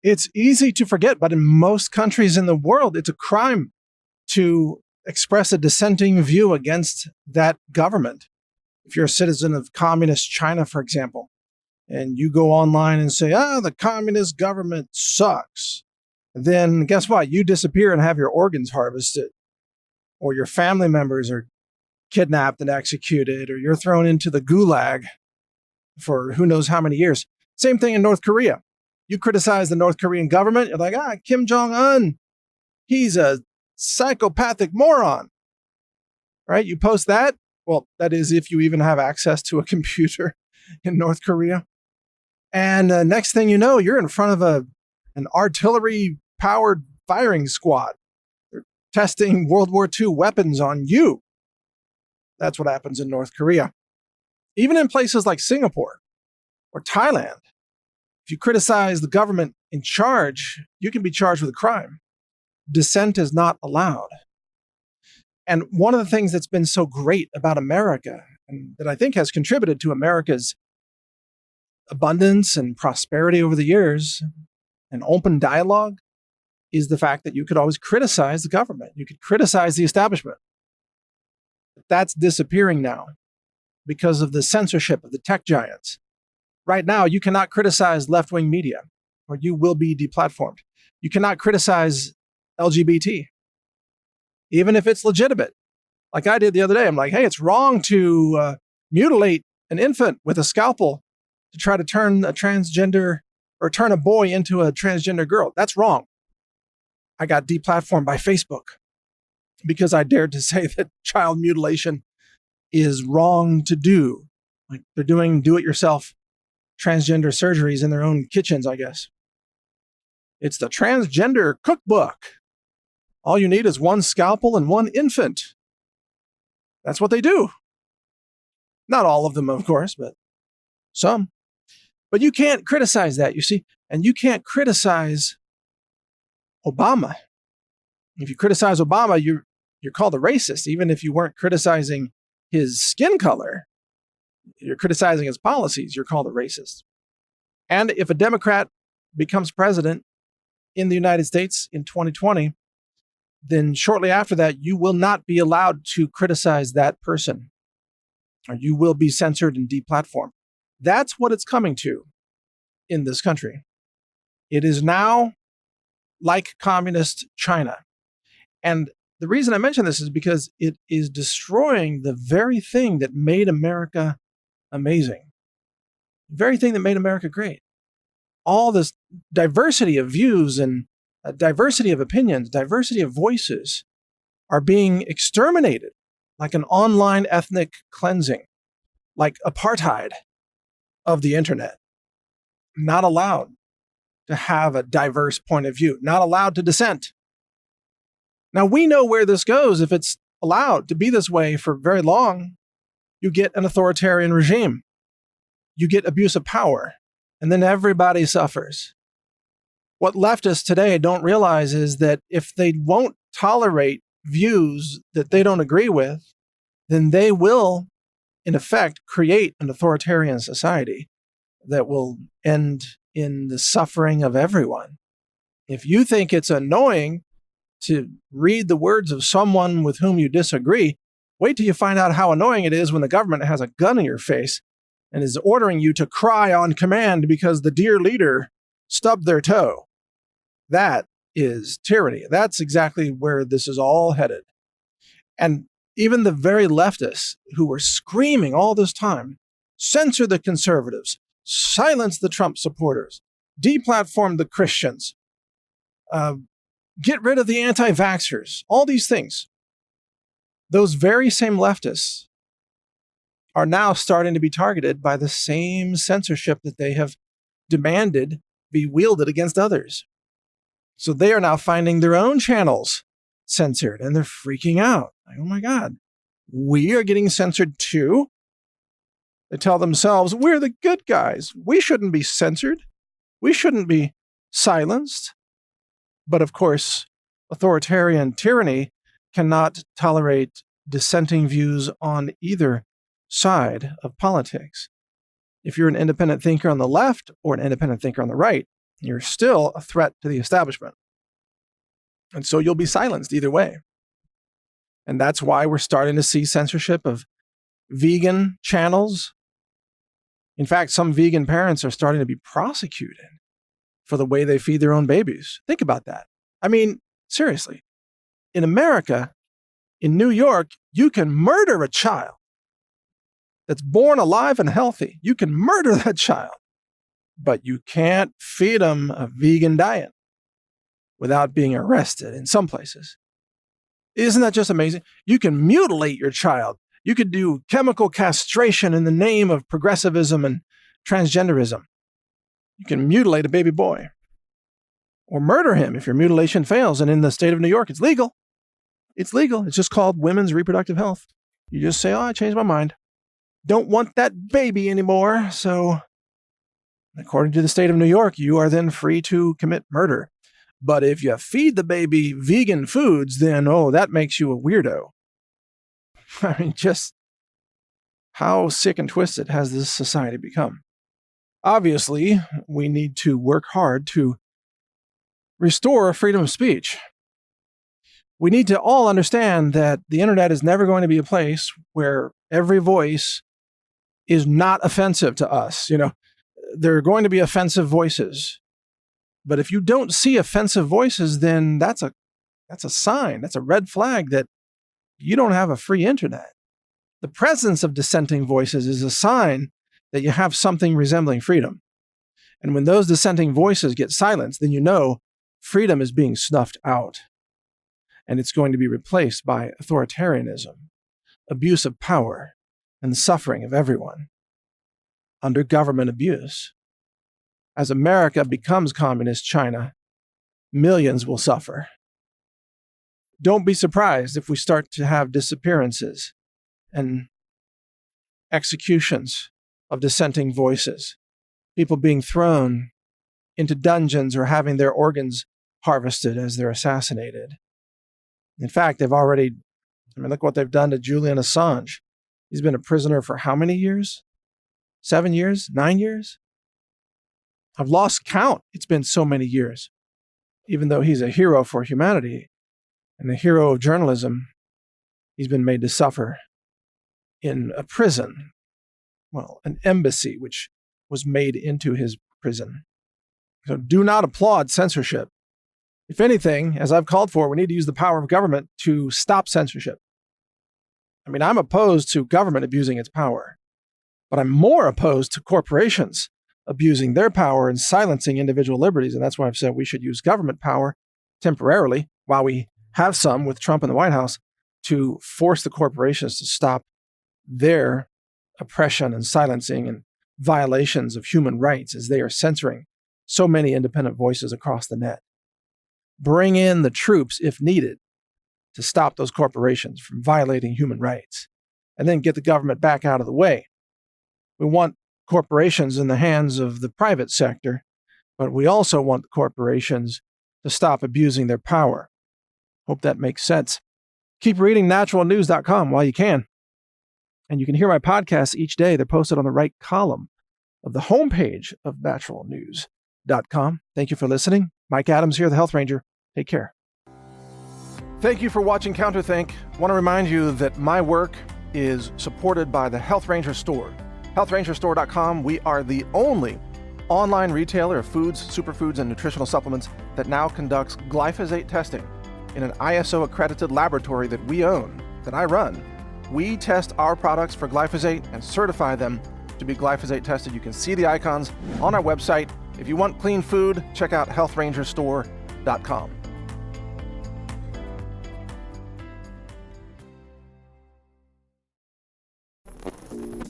It's easy to forget, but in most countries in the world, it's a crime to express a dissenting view against that government. If you're a citizen of communist China, for example, and you go online and say, the communist government sucks, then guess what? You disappear and have your organs harvested, or your family members are kidnapped and executed, or you're thrown into the gulag for who knows how many years. Same thing in North Korea. You criticize the North Korean government, you're like, Kim Jong-un, he's a psychopathic moron, right? You post that. Well, that is if you even have access to a computer in North Korea. And next thing you know, you're in front of an artillery-powered firing squad. They're testing World War II weapons on you. That's what happens in North Korea. Even in places like Singapore or Thailand, if you criticize the government in charge, you can be charged with a crime. Dissent is not allowed. And one of the things that's been so great about America, and that I think has contributed to America's abundance and prosperity over the years, and open dialogue, is the fact that you could always criticize the government. You could criticize the establishment. That's disappearing now because of the censorship of the tech giants. Right now, you cannot criticize left-wing media, or you will be deplatformed. You cannot criticize LGBT, even if it's legitimate. Like I did the other day, I'm like, hey, it's wrong to mutilate an infant with a scalpel to try to turn a transgender or turn a boy into a transgender girl. That's wrong. I got deplatformed by Facebook because I dared to say that child mutilation is wrong to do. Like they're doing do-it-yourself transgender surgeries in their own kitchens, I guess. It's the transgender cookbook. All you need is one scalpel and one infant. That's what they do. Not all of them, of course, but some. But you can't criticize that, you see. And you can't criticize Obama. If you criticize Obama, you're called a racist, even if you weren't criticizing his skin color. You're criticizing his policies, you're called a racist. And if a Democrat becomes president in the United States in 2020, then shortly after that, you will not be allowed to criticize that person, or you will be censored and deplatformed. That's what it's coming to in this country. It is now like communist China. And the reason I mention this is because it is destroying the very thing that made America amazing. The very thing that made America great. All this diversity of views and diversity of opinions, diversity of voices are being exterminated like an online ethnic cleansing, like apartheid of the internet. Not allowed to have a diverse point of view, not allowed to dissent. Now, we know where this goes. If it's allowed to be this way for very long, you get an authoritarian regime. You get abuse of power, and then everybody suffers. What leftists today don't realize is that if they won't tolerate views that they don't agree with, then they will, in effect, create an authoritarian society that will end in the suffering of everyone. If you think it's annoying to read the words of someone with whom you disagree, wait till you find out how annoying it is when the government has a gun in your face and is ordering you to cry on command because the dear leader stubbed their toe. That is tyranny. That's exactly where this is all headed. And even the very leftists who were screaming all this time, censor the conservatives, silence the Trump supporters, deplatform the Christians, get rid of the anti-vaxxers, all these things. Those very same leftists are now starting to be targeted by the same censorship that they have demanded be wielded against others. So they are now finding their own channels censored, and they're freaking out. Like, oh my God, we are getting censored too? They tell themselves, we're the good guys. We shouldn't be censored. We shouldn't be silenced. But of course, authoritarian tyranny cannot tolerate dissenting views on either side of politics. If you're an independent thinker on the left or an independent thinker on the right, you're still a threat to the establishment. And so you'll be silenced either way. And that's why we're starting to see censorship of vegan channels. In fact, some vegan parents are starting to be prosecuted for the way they feed their own babies. Think about that. I mean, seriously, in America, in New York, you can murder a child that's born alive and healthy. You can murder that child, but you can't feed them a vegan diet without being arrested in some places. Isn't that just amazing? You can mutilate your child. You could do chemical castration in the name of progressivism and transgenderism. You can mutilate a baby boy or murder him if your mutilation fails. And in the state of New York, it's legal. It's legal. It's just called women's reproductive health. You just say, oh, I changed my mind. Don't want that baby anymore. So according to the state of New York, you are then free to commit murder. But if you feed the baby vegan foods, then, that makes you a weirdo. I mean, just how sick and twisted has this society become? Obviously, we need to work hard to restore freedom of speech. We need to all understand that the internet is never going to be a place where every voice is not offensive to us. There are going to be offensive voices. But if you don't see offensive voices, then that's a sign, that's a red flag that you don't have a free internet. The presence of dissenting voices is a sign that you have something resembling freedom. And when those dissenting voices get silenced, then you know freedom is being snuffed out. And it's going to be replaced by authoritarianism, abuse of power, and the suffering of everyone under government abuse. As America becomes communist China, millions will suffer. Don't be surprised if we start to have disappearances and executions of dissenting voices, people being thrown into dungeons or having their organs harvested as they're assassinated. In fact, look what they've done to Julian Assange. He's been a prisoner for how many years? 7 years? 9 years? I've lost count. It's been so many years. Even though he's a hero for humanity and a hero of journalism, he's been made to suffer in a prison. An embassy, which was made into his prison. So do not applaud censorship. If anything, as I've called for, we need to use the power of government to stop censorship. I'm opposed to government abusing its power, but I'm more opposed to corporations abusing their power and silencing individual liberties. And that's why I've said we should use government power temporarily, while we have some with Trump in the White House, to force the corporations to stop their oppression and silencing and violations of human rights as they are censoring so many independent voices across the net. Bring in the troops if needed to stop those corporations from violating human rights, and then get the government back out of the way. We want corporations in the hands of the private sector, but we also want the corporations to stop abusing their power. Hope that makes sense. Keep reading naturalnews.com while you can. And you can hear my podcasts each day. They're posted on the right column of the homepage of naturalnews.com. Thank you for listening. Mike Adams here, the Health Ranger. Take care. Thank you for watching CounterThink. I want to remind you that my work is supported by the Health Ranger Store. HealthRangerStore.com. We are the only online retailer of foods, superfoods, and nutritional supplements that now conducts glyphosate testing in an ISO-accredited laboratory that we own, that I run. We test our products for glyphosate and certify them to be glyphosate tested. You can see the icons on our website. If you want clean food, check out HealthRangerStore.com.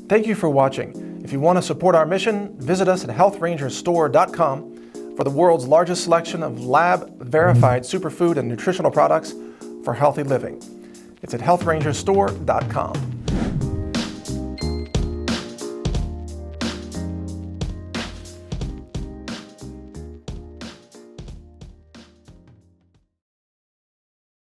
Thank you for watching. If you want to support our mission, visit us at HealthRangerStore.com for the world's largest selection of lab-verified superfood and nutritional products for healthy living. It's at HealthRangerStore.com.